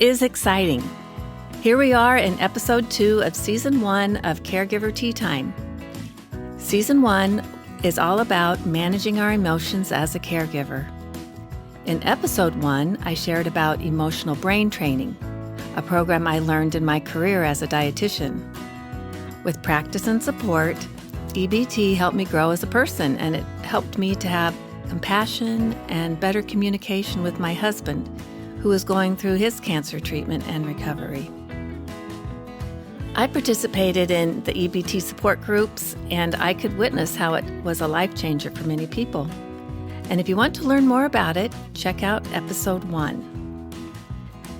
is exciting. Here we are in episode 2 of season 1 of Caregiver Tea Time. Season 1 is all about managing our emotions as a caregiver. In episode 1, I shared about emotional brain training, a program I learned in my career as a dietitian. With practice and support, EBT helped me grow as a person, and it helped me to have compassion and better communication with my husband, who is going through his cancer treatment and recovery. I participated in the EBT support groups, and I could witness how it was a life changer for many people. And if you want to learn more about it, check out episode 1.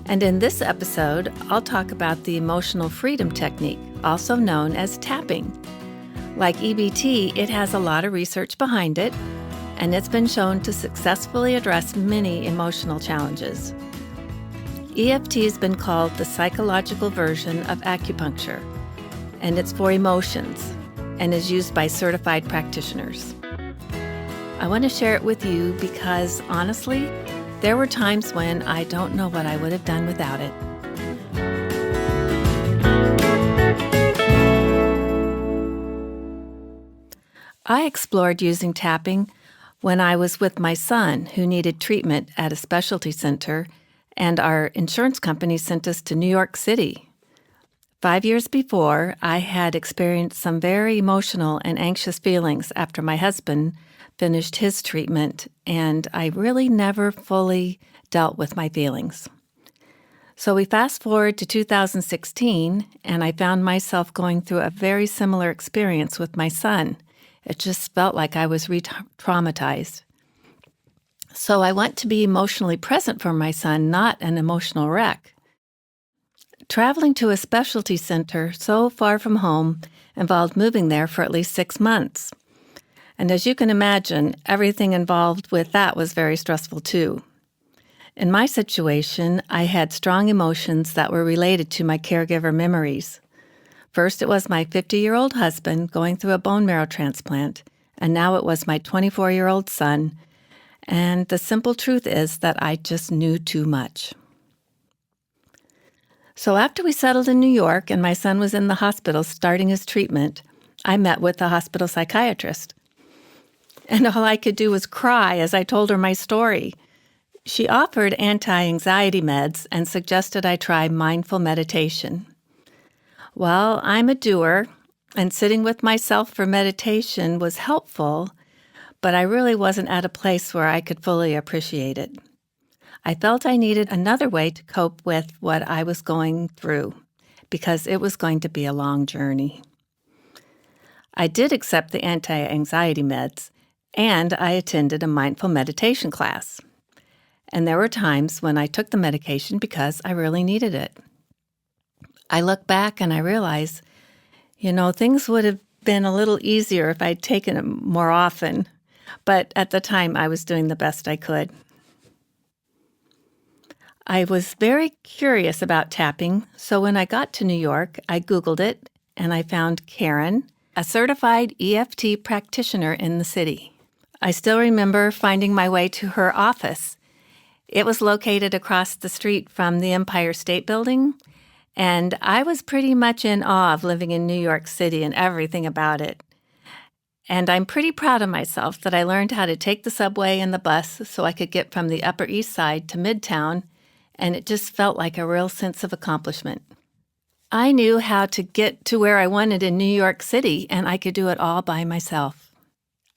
And in this episode, I'll talk about the emotional freedom technique, also known as tapping. Like EBT, it has a lot of research behind it, and it's been shown to successfully address many emotional challenges. EFT has been called the psychological version of acupuncture, and it's for emotions and is used by certified practitioners. I want to share it with you because, honestly, there were times when I don't know what I would have done without it. I explored using tapping when I was with my son, who needed treatment at a specialty center, and our insurance company sent us to New York City. 5 years before, I had experienced some very emotional and anxious feelings after my husband finished his treatment, and I really never fully dealt with my feelings. So we fast forward to 2016, and I found myself going through a very similar experience with my son. It just felt like I was re-traumatized. So I want to be emotionally present for my son, not an emotional wreck. Traveling to a specialty center so far from home involved moving there for at least 6 months. And as you can imagine, everything involved with that was very stressful too. In my situation, I had strong emotions that were related to my caregiver memories. First, it was my 50-year-old husband going through a bone marrow transplant, and now it was my 24-year-old son. And the simple truth is that I just knew too much. So after we settled in New York and my son was in the hospital starting his treatment, I met with the hospital psychiatrist. And all I could do was cry as I told her my story. She offered anti-anxiety meds and suggested I try mindful meditation. Well, I'm a doer, and sitting with myself for meditation was helpful, but I really wasn't at a place where I could fully appreciate it. I felt I needed another way to cope with what I was going through, because it was going to be a long journey. I did accept the anti-anxiety meds, and I attended a mindful meditation class. And there were times when I took the medication because I really needed it. I look back and I realize, things would have been a little easier if I'd taken them more often. But at the time, I was doing the best I could. I was very curious about tapping, so when I got to New York, I Googled it, and I found Karen, a certified EFT practitioner in the city. I still remember finding my way to her office. It was located across the street from the Empire State Building, and I was pretty much in awe of living in New York City and everything about it. And I'm pretty proud of myself that I learned how to take the subway and the bus so I could get from the Upper East Side to Midtown, and it just felt like a real sense of accomplishment. I knew how to get to where I wanted in New York City, and I could do it all by myself.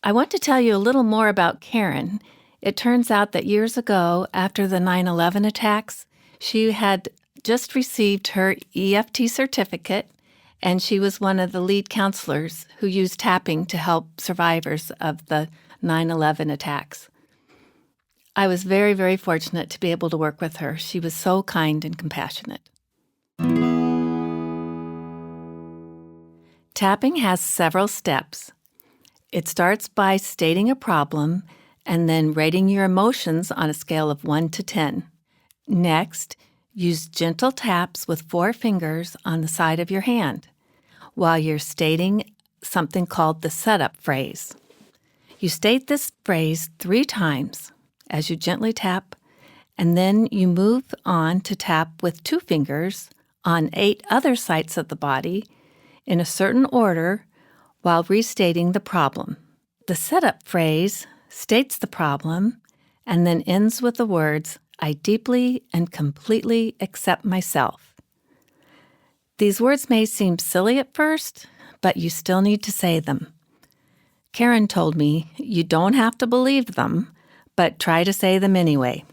I want to tell you a little more about Karen. It turns out that years ago, after the 9/11 attacks, she had just received her EFT certificate, and she was one of the lead counselors who used tapping to help survivors of the 9/11 attacks. I was very, very fortunate to be able to work with her. She was so kind and compassionate. Tapping has several steps. It starts by stating a problem and then rating your emotions on a scale of 1 to 10. Next, use gentle taps with 4 fingers on the side of your hand while you're stating something called the setup phrase. You state this phrase 3 times as you gently tap, And then you move on to tap with 2 fingers on 8 other sites of the body in a certain order while restating the problem. The setup phrase states the problem and then ends with the words, "I deeply and completely accept myself." These words may seem silly at first, but you still need to say them. Karen told me you don't have to believe them, but try to say them anyway.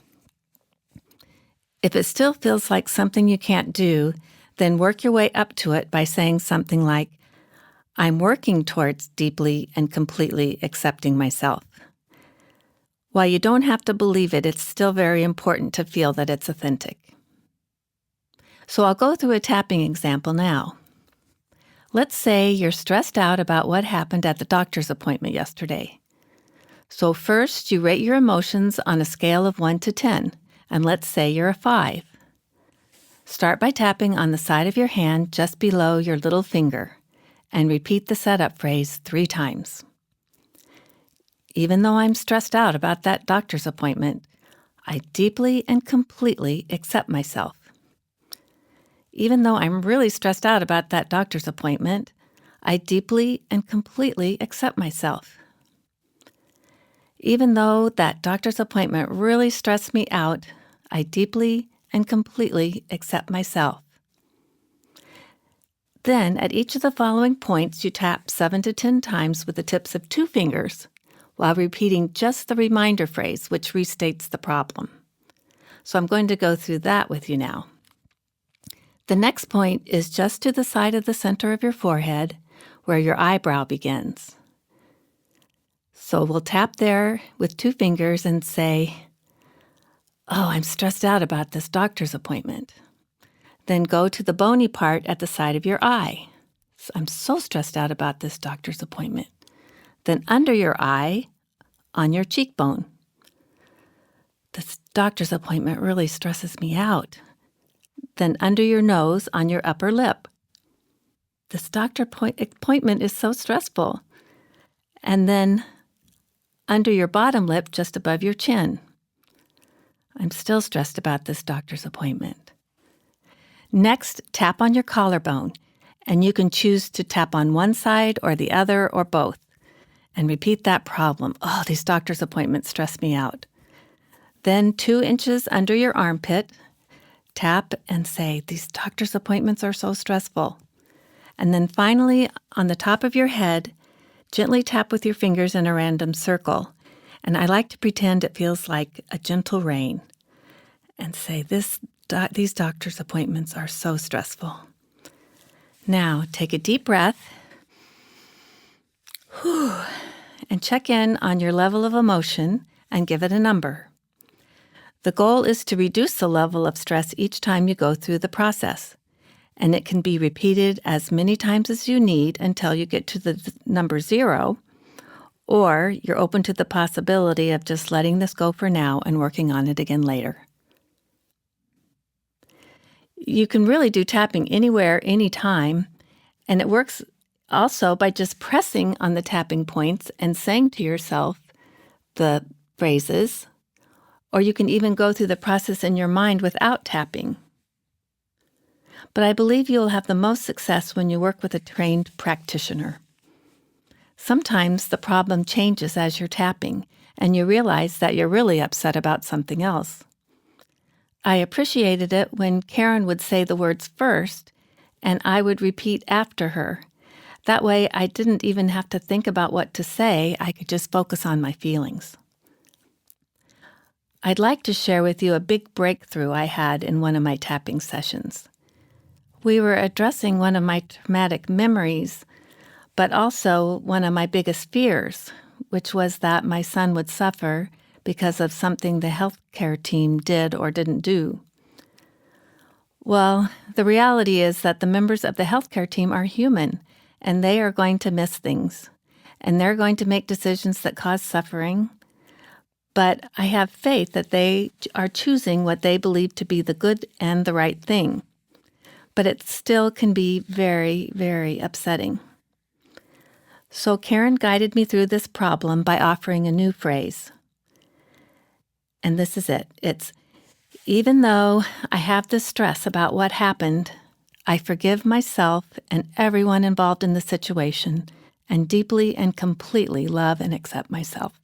If it still feels like something you can't do, then work your way up to it by saying something like, "I'm working towards deeply and completely accepting myself." While you don't have to believe it, it's still very important to feel that it's authentic. So I'll go through a tapping example now. Let's say you're stressed out about what happened at the doctor's appointment yesterday. So first, you rate your emotions on a scale of 1 to 10, and let's say you're a 5. Start by tapping on the side of your hand just below your little finger, and repeat the setup phrase 3 times. Even though I'm stressed out about that doctor's appointment, I deeply and completely accept myself. Even though I'm really stressed out about that doctor's appointment, I deeply and completely accept myself. Even though that doctor's appointment really stressed me out, I deeply and completely accept myself. Then, at each of the following points, you tap 7 to 10 times with the tips of 2 fingers while repeating just the reminder phrase, which restates the problem. So I'm going to go through that with you now. The next point is just to the side of the center of your forehead where your eyebrow begins. So we'll tap there with 2 fingers and say, "Oh, I'm stressed out about this doctor's appointment." Then go to the bony part at the side of your eye. "I'm so stressed out about this doctor's appointment." Then under your eye, on your cheekbone. "This doctor's appointment really stresses me out." Then under your nose, on your upper lip. "This doctor appointment is so stressful." And then under your bottom lip, just above your chin. "I'm still stressed about this doctor's appointment." Next, tap on your collarbone, and you can choose to tap on one side or the other or both, and repeat that problem. "Oh, these doctor's appointments stress me out." Then 2 inches under your armpit, tap and say, "These doctor's appointments are so stressful." And then finally, on the top of your head, gently tap with your fingers in a random circle. And I like to pretend it feels like a gentle rain. And say, "These doctor's appointments are so stressful." Now, take a deep breath. And check in on your level of emotion and give it a number. The goal is to reduce the level of stress each time you go through the process, and it can be repeated as many times as you need until you get to the number 0, or you're open to the possibility of just letting this go for now and working on it again later. You can really do tapping anywhere, anytime, and it works also by just pressing on the tapping points and saying to yourself the phrases, or you can even go through the process in your mind without tapping. But I believe you'll have the most success when you work with a trained practitioner. Sometimes the problem changes as you're tapping, and you realize that you're really upset about something else. I appreciated it when Karen would say the words first, and I would repeat after her. That way, I didn't even have to think about what to say. I could just focus on my feelings. I'd like to share with you a big breakthrough I had in one of my tapping sessions. We were addressing one of my traumatic memories, but also one of my biggest fears, which was that my son would suffer because of something the healthcare team did or didn't do. Well, the reality is that the members of the healthcare team are human, and they are going to miss things, and they're going to make decisions that cause suffering. But I have faith that they are choosing what they believe to be the good and the right thing. But it still can be very, very upsetting. So Karen guided me through this problem by offering a new phrase. And this is it. It's, Even though I have this stress about what happened, I forgive myself and everyone involved in the situation and deeply and completely love and accept myself.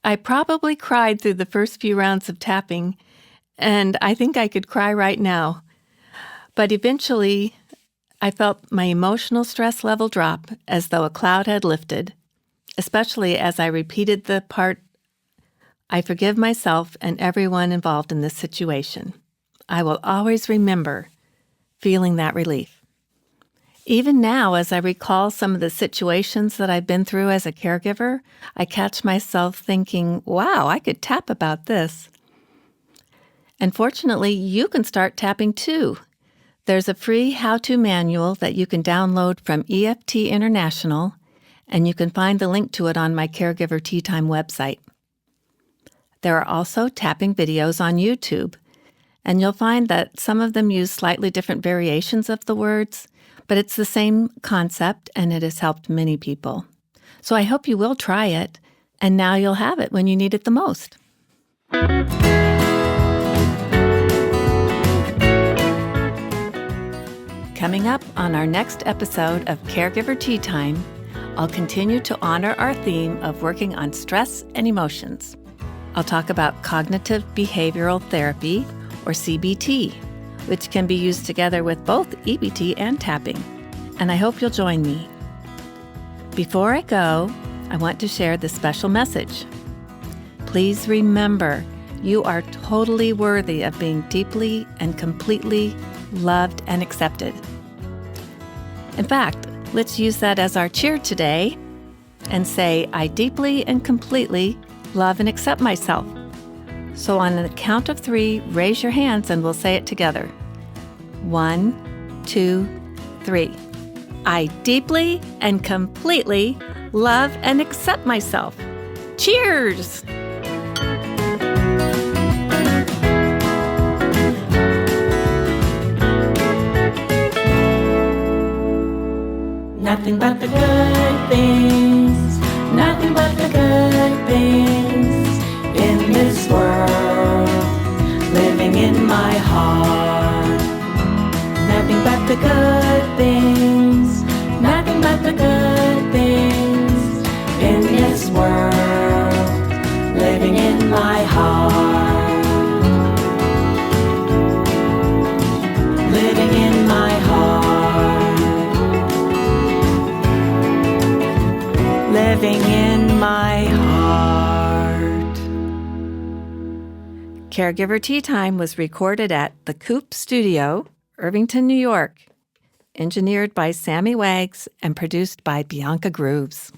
I probably cried through the first few rounds of tapping, and I think I could cry right now. But eventually, I felt my emotional stress level drop as though a cloud had lifted, especially as I repeated the part, I forgive myself and everyone involved in this situation. I will always remember feeling that relief. Even now, as I recall some of the situations that I've been through as a caregiver, I catch myself thinking, wow, I could tap about this. And fortunately, you can start tapping too. There's a free how-to manual that you can download from EFT International, and you can find the link to it on my Caregiver Tea Time website. There are also tapping videos on YouTube, and you'll find that some of them use slightly different variations of the words, but it's the same concept, and it has helped many people. So I hope you will try it, and now you'll have it when you need it the most. Coming up on our next episode of Caregiver Tea Time, I'll continue to honor our theme of working on stress and emotions. I'll talk about cognitive behavioral therapy, or CBT, which can be used together with both EFT and tapping. And I hope you'll join me. Before I go, I want to share this special message. Please remember, you are totally worthy of being deeply and completely loved and accepted. In fact, let's use that as our cheer today and say, I deeply and completely love and accept myself. So on the count of 3, raise your hands and we'll say it together. 1, 2, 3. I deeply and completely love and accept myself. Cheers! Nothing but the good things, nothing but the good things in this world, living in my heart. Nothing but the good things, nothing but the good things in this world, living in my heart. Living in my heart. Living in my heart. Caregiver Tea Time was recorded at the Coop Studio, Irvington, New York. Engineered by Sammy Wags and produced by Bianca Grooves.